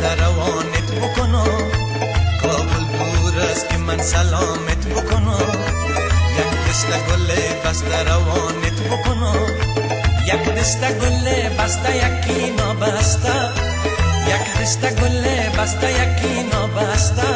بسته روانت بکنم، کابل دور است که من سلامت بکنم. یک دسته گل بسته روانت بکنم، یک دسته گل بسته یکی نابسته، یک دسته گل بسته یکی نابسته.